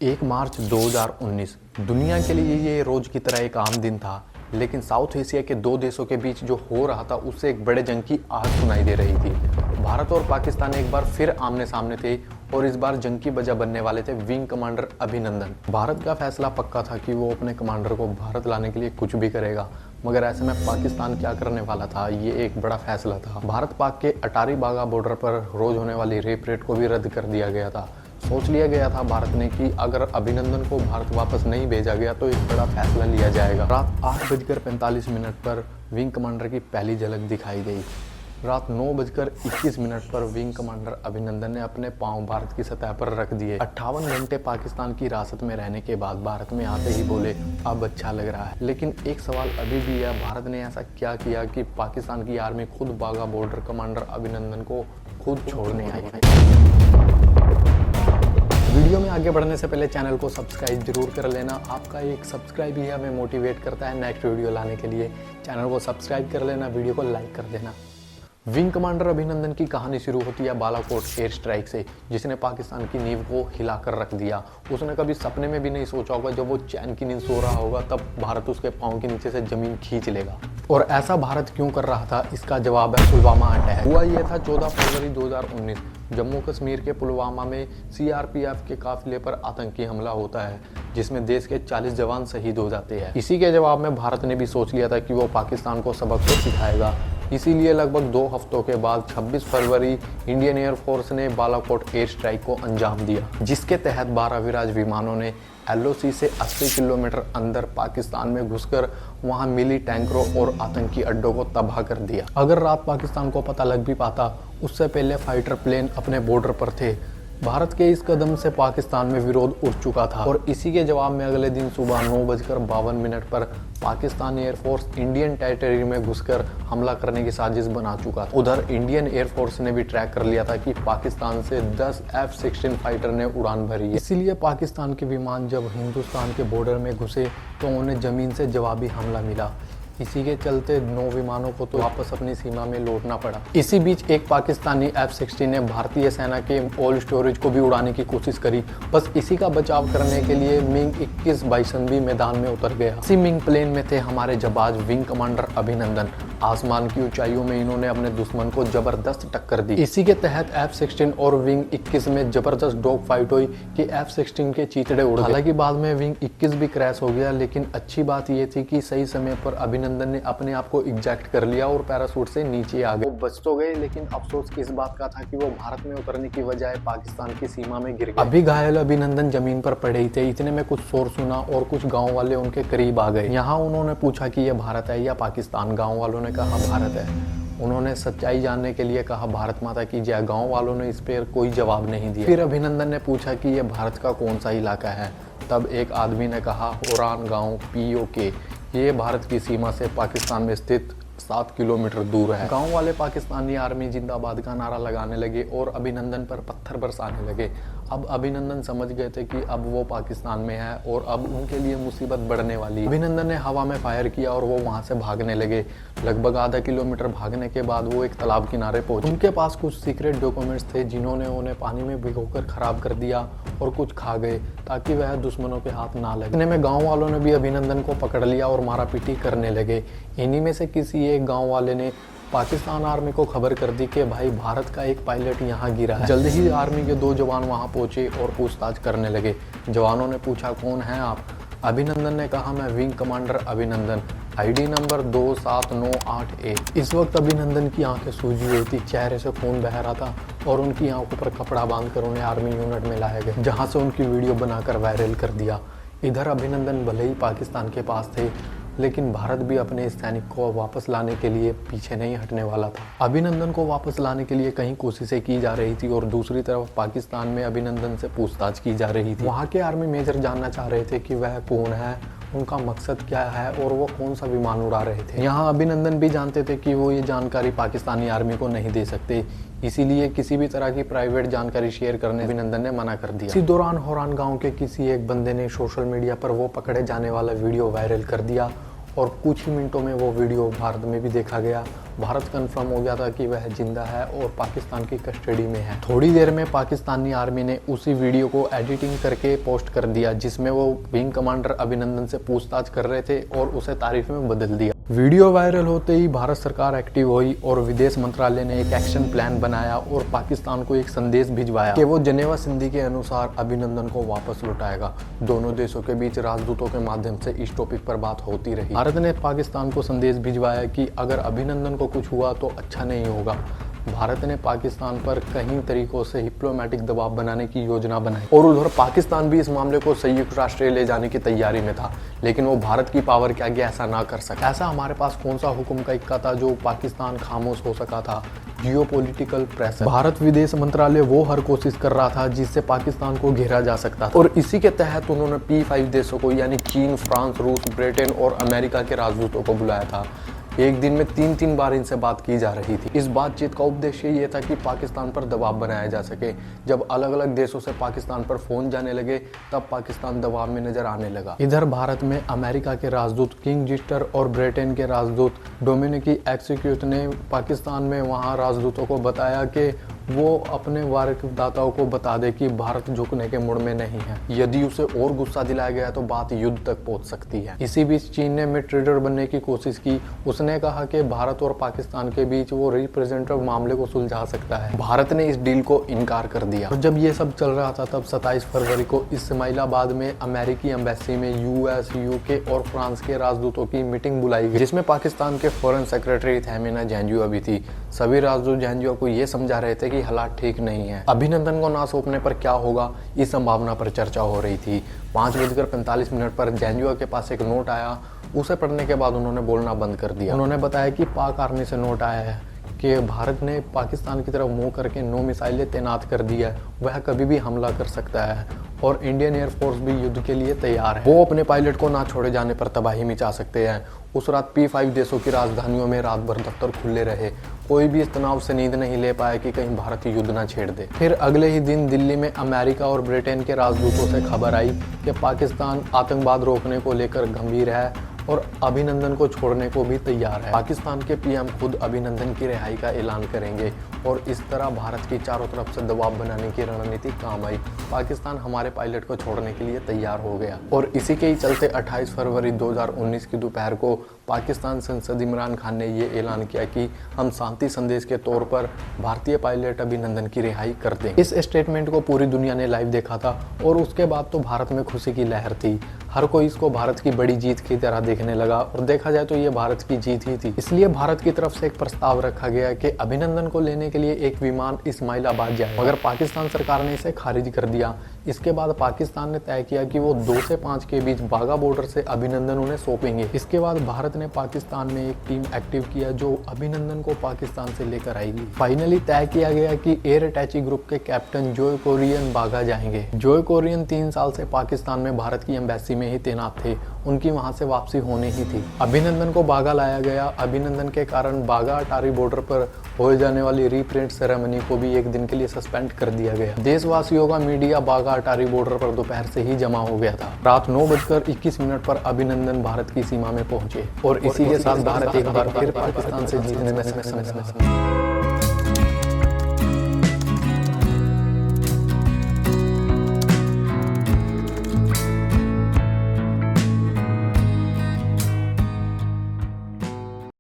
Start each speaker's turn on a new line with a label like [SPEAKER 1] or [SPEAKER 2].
[SPEAKER 1] 1 मार्च 2019 दुनिया के लिए ये रोज की तरह एक आम दिन था, लेकिन साउथ एशिया के दो देशों के बीच जो हो रहा था उससे एक बड़े जंग की आहट सुनाई दे रही थी। भारत और पाकिस्तान एक बार फिर आमने सामने थे और इस बार जंग की वजह बनने वाले थे विंग कमांडर अभिनंदन। भारत का फैसला पक्का था कि वो अपने कमांडर को भारत लाने के लिए कुछ भी करेगा, मगर ऐसे में पाकिस्तान क्या करने वाला था, ये एक बड़ा फैसला था। भारत पाक के अटारी वाघा बॉर्डर पर रोज होने वाली रेप रेट को भी रद्द कर दिया गया था। सोच लिया गया था भारत ने कि अगर अभिनंदन को भारत वापस नहीं भेजा गया तो एक बड़ा फैसला लिया जाएगा। रात 8:45 पर विंग कमांडर की पहली झलक दिखाई गई। रात 9:21 पर विंग कमांडर अभिनंदन ने अपने पांव भारत की सतह पर रख दिए। 58 घंटे पाकिस्तान की हिरासत में रहने के बाद भारत में आते ही बोले अब अच्छा लग रहा है। लेकिन एक सवाल अभी भी है, भारत ने ऐसा क्या किया कि पाकिस्तान की आर्मी खुद वाघा बॉर्डर कमांडर अभिनंदन को खुद छोड़ने आई। वीडियो में आगे बढ़ने से पहले चैनल को सब्सक्राइब जरूर कर लेना। आपका एक सब्सक्राइब ही हमें मोटिवेट करता है नेक्स्ट वीडियो लाने के लिए। चैनल को सब्सक्राइब कर लेना, वीडियो को लाइक कर देना। विंग कमांडर अभिनंदन की कहानी शुरू होती है बालाकोट एयर स्ट्राइक से, जिसने पाकिस्तान की नींव को हिलाकर रख दिया। उसने कभी सपने में भी नहीं सोचा होगा जब वो चैन की नींद सो रहा होगा तब भारत उसके पांव के नीचे से जमीन खींच लेगा। और ऐसा भारत क्यों कर रहा था, इसका जवाब है पुलवामा अटैक। हुआ ये था 14 फरवरी 2019। जम्मू कश्मीर के पुलवामा में सीआरपीएफ के काफिले पर आतंकी हमला होता है, जिसमें देश के 40 जवान शहीद हो जाते हैं। इसी के जवाब में भारत ने भी सोच लिया था कि वो पाकिस्तान को सबक तो सिखाएगा। इसीलिए लगभग 2 हफ्तों के बाद 26 फरवरी इंडियन एयरफोर्स ने बालाकोट एयर स्ट्राइक को अंजाम दिया, जिसके तहत 12 विराज विमानों ने LOC से 80 किलोमीटर अंदर पाकिस्तान में घुसकर वहां मिली टैंकरों और आतंकी अड्डों को तबाह कर दिया। अगर रात पाकिस्तान को पता लग भी पाता, उससे पहले फाइटर प्लेन अपने बॉर्डर पर थे। भारत के इस कदम से पाकिस्तान में विरोध उठ चुका था और इसी के जवाब में अगले दिन सुबह 9:52 पर पाकिस्तान एयरफोर्स इंडियन टेरिटरी में घुसकर हमला करने की साजिश बना चुका था। उधर इंडियन एयरफोर्स ने भी ट्रैक कर लिया था कि पाकिस्तान से 10 F-16 फाइटर ने उड़ान भरी है। इसीलिए पाकिस्तान के विमान जब हिंदुस्तान के बॉर्डर में घुसे तो उन्हें जमीन से जवाबी हमला मिला। इसी के चलते 9 विमानों को तो वापस अपनी सीमा में लौटना पड़ा। इसी बीच एक पाकिस्तानी F-16 ने भारतीय सेना के ओल्ड स्टोरेज को भी उड़ाने की कोशिश करी। बस इसी का बचाव करने के लिए मिग 21 बाइसन भी मैदान में उतर गया। इसी मिग प्लेन में थे हमारे जाबाज विंग कमांडर अभिनंदन। आसमान की ऊंचाइयों में इन्होंने अपने दुश्मन को जबरदस्त टक्कर दी। इसी के तहत F-16 और विंग 21 में जबरदस्त डॉग फाइट हुई कि F-16 के चीथड़े उड़ गए। हालांकि बाद में विंग 21 भी क्रैश हो गया, लेकिन अच्छी बात यह थी कि सही समय पर अभिनंदन ने अपने आप को इजेक्ट कर लिया और पैराशूट से नीचे आ गए। वो बच तो गए, लेकिन अफसोस इस बात का था कि वो भारत में उतरने की बजाय पाकिस्तान की सीमा में गिर गए। अभी घायल अभिनंदन जमीन पर पड़े ही थे, इतने में कुछ शोर सुना और कुछ गांव वाले उनके करीब आ गए। यहाँ उन्होंने पूछा कि यह भारत है या पाकिस्तान। गाँव वालों ने कहा भारत है। उन्होंने सच्चाई जानने के लिए कहा भारत माता की जय। गाँव वालों ने इस पर कोई जवाब नहीं दिया। फिर अभिनंदन ने पूछा कि यह भारत का कौन सा इलाका है। तब एक आदमी ने कहा होरान गाँव POK। ये भारत की सीमा से पाकिस्तान में स्थित 7 किलोमीटर दूर है। गांव वाले पाकिस्तानी आर्मी जिंदाबाद का नारा लगाने लगे और अभिनंदन पर पत्थर बरसाने लगे। अब अभिनंदन समझ गए थे कि अब वो पाकिस्तान में है और अब उनके लिए मुसीबत बढ़ने वाली है। अभिनंदन ने हवा में फायर किया और वो वहां से भागने लगे। लगभग आधा किलोमीटर भागने के बाद वो एक तालाब किनारे पहुंचे। उनके पास कुछ सीक्रेट डॉक्यूमेंट्स थे जिन्होंने उन्हें पानी में भिगोकर खराब कर दिया और कुछ खा गए ताकि वह दुश्मनों के हाथ ना लगे। इतने में गाँव वालों ने भी अभिनंदन को पकड़ लिया और मारा पीटी करने लगे। इन्हीं में से किसी एक गाँव वाले ने पाकिस्तान आर्मी को खबर कर दी कि भाई भारत का एक पायलट यहाँ गिरा है। जल्द ही आर्मी के 2 जवान वहाँ पहुंचे और पूछताछ करने लगे। जवानों ने पूछा कौन है आप। अभिनंदन ने कहा मैं विंग कमांडर अभिनंदन, ID नंबर 27981। इस वक्त अभिनंदन की आंखें सूजी हुई थी, चेहरे से खून बह रहा था और उनकी आंखों पर कपड़ा बांधकर उन्हें आर्मी यूनिट में लाया गया, जहां से उनकी वीडियो बनाकर वायरल कर दिया। इधर अभिनंदन भले ही पाकिस्तान के पास थे, लेकिन भारत भी अपने सैनिक को वापस लाने के लिए पीछे नहीं हटने वाला था। अभिनंदन को वापस लाने के लिए कई कोशिशें की जा रही थी और दूसरी तरफ पाकिस्तान में अभिनंदन से पूछताछ की जा रही थी। वहाँ के आर्मी मेजर जानना चाह रहे थे कि वह कौन है, उनका मकसद क्या है और वो कौन सा विमान उड़ा रहे थे। यहाँ अभिनंदन भी जानते थे कि वो ये जानकारी पाकिस्तानी आर्मी को नहीं दे सकते, इसीलिए किसी भी तरह की प्राइवेट जानकारी शेयर करने अभिनंदन ने मना कर दिया। इसी दौरान होरान गांव के किसी एक बंदे ने सोशल मीडिया पर वो पकड़े जाने वाला वीडियो वायरल कर दिया और कुछ ही मिनटों में वो वीडियो भारत में भी देखा गया। भारत कंफर्म हो गया था कि वह जिंदा है और पाकिस्तान की कस्टडी में है। थोड़ी देर में पाकिस्तानी आर्मी ने उसी वीडियो को एडिटिंग करके पोस्ट कर दिया, जिसमें वो विंग कमांडर अभिनंदन से पूछताछ कर रहे थे और उसे तारीफ में बदल दिया। वीडियो वायरल होते ही भारत सरकार एक्टिव हुई और विदेश मंत्रालय ने एक एक्शन प्लान बनाया और पाकिस्तान को एक संदेश भिजवाया कि वो जेनेवा संधि के अनुसार अभिनंदन को वापस लौटाएगा। दोनों देशों के बीच राजदूतों के माध्यम से इस टॉपिक पर बात होती रही। भारत ने पाकिस्तान को संदेश भिजवाया कि अगर अभिनंदन को कुछ हुआ तो अच्छा नहीं होगा। भारत ने पाकिस्तान पर कई तरीकों से डिप्लोमेटिक दबाव बनाने की योजना बनाई और उधर पाकिस्तान भी इस मामले को संयुक्त राष्ट्र ले जाने की तैयारी में था, लेकिन वो भारत की पावर के आगे ऐसा ना कर सका। ऐसा हमारे पास कौन सा हुक्म का इक्का था जो पाकिस्तान खामोश हो सका था? Geopolitical pressure. भारत विदेश मंत्रालय वो हर कोशिश कर रहा था जिससे पाकिस्तान को घेरा जा सकता था और इसी के तहत उन्होंने P5 देशों को यानी चीन, फ्रांस, रूस, ब्रिटेन और अमेरिका के राजदूतों को बुलाया था। एक दिन में 3 बार इनसे बात की जा रही थी। इस बातचीत का उद्देश्य ये था कि पाकिस्तान पर दबाव बनाया जा सके। जब अलग अलग देशों से पाकिस्तान पर फोन जाने लगे तब पाकिस्तान दबाव में नजर आने लगा। इधर भारत में अमेरिका के राजदूत किंग जिस्टर और ब्रिटेन के राजदूत डोमिनिक एक्सिक्यूट ने पाकिस्तान में वहां राजदूतों को बताया कि वो अपने वार्तादाताओं को बता दे कि भारत झुकने के मूड में नहीं है। यदि उसे और गुस्सा दिलाया गया तो बात युद्ध तक पहुंच सकती है। इसी बीच चीन ने मिड-ट्रेडर बनने की कोशिश की। उसने कहा कि भारत और पाकिस्तान के बीच वो रिप्रेजेंटेटिव मामले को सुलझा सकता है। भारत ने इस डील को इनकार कर दिया। और जब ये सब चल रहा था तब 27 फरवरी को इस्माइलाबाद में अमेरिकी एम्बेसी में US, UK और फ्रांस के राजदूतों की मीटिंग बुलाई गई, जिसमें पाकिस्तान के फॉरेन सेक्रेटरी थैमीना जैंजुआ भी थी। सभी राजदूत जैंजुआ को ये समझा रहे थे कि हालात ठीक नहीं है। अभिनंदन को ना सौंपने पर क्या होगा, इस संभावना पर चर्चा हो रही थी। 5:45 पर जैंजुआ के पास एक नोट आया। उसे पढ़ने के बाद उन्होंने बोलना बंद कर दिया। उन्होंने बताया कि पाक आर्मी से नोट आया है कि भारत ने पाकिस्तान की तरफ मुंह करके 9 मिसाइलें तैनात कर दी है। वह कभी भी हमला कर सकता है और इंडियन एयरफोर्स भी युद्ध के लिए तैयार है। वो अपने पायलट को ना छोड़े जाने पर तबाही मचा सकते हैं। उस रात P5 देशों की राजधानियों में रात भर दफ्तर खुले रहे। कोई भी इस तनाव से नींद नहीं ले पाया कि कहीं भारत युद्ध ना छेड़ दे। फिर अगले ही दिन दिल्ली में अमेरिका और ब्रिटेन के राजदूतों से खबर आई कि पाकिस्तान आतंकवाद रोकने को लेकर गंभीर है और अभिनंदन को छोड़ने को भी तैयार है। पाकिस्तान के PM खुद अभिनंदन की रिहाई का ऐलान करेंगे और इस तरह भारत की चारों तरफ से दबाव बनाने की रणनीति काम आई। पाकिस्तान हमारे पायलट को छोड़ने के लिए तैयार हो गया और इसी के ही चलते 28 फरवरी 2019 की दोपहर को पाकिस्तान संसद इमरान खान ने ये ऐलान किया कि हम शांति संदेश के तौर पर भारतीय पायलट अभिनंदन की रिहाई कर दें। इस स्टेटमेंट को पूरी दुनिया ने लाइव देखा था और उसके बाद तो भारत में खुशी की लहर थी। हर कोई इसको भारत की बड़ी जीत की तरह देखने लगा और देखा जाए तो ये भारत की जीत ही थी। इसलिए भारत की तरफ से एक प्रस्ताव रखा गया कि अभिनंदन को लेने के लिए एक विमान इस्माइलाबाद जाए, मगर पाकिस्तान सरकार ने इसे खारिज कर दिया। इसके बाद पाकिस्तान ने तय किया कि वो 2 से 5 के बीच बागा बॉर्डर से अभिनंदन उन्हें सौंपेंगे। इसके बाद भारत ने पाकिस्तान में एक टीम एक्टिव किया जो अभिनंदन को पाकिस्तान से लेकर आएगी। फाइनली तय किया गया कि एयर अटैची ग्रुप के कैप्टन जोय कोरियन बागा जाएंगे। जोय कोरियन 3 साल से पाकिस्तान में भारत की एम्बेसी में ही तैनात थे। उनकी वहां से वापसी होने ही थी। अभिनंदन को बागा लाया गया। अभिनंदन के कारण बागा अटारी बॉर्डर पर हो जाने वाली रीप्रिंट सेरेमनी को भी एक दिन के लिए सस्पेंड कर दिया गया। देशवासियों का मीडिया बागा अटारी बॉर्डर पर दोपहर से ही जमा हो गया था। रात 9:21 पर अभिनंदन भारत की सीमा में पहुंचे और इसी के साथ भारत एक बार फिर पाकिस्तान से जीतने में सक्षम।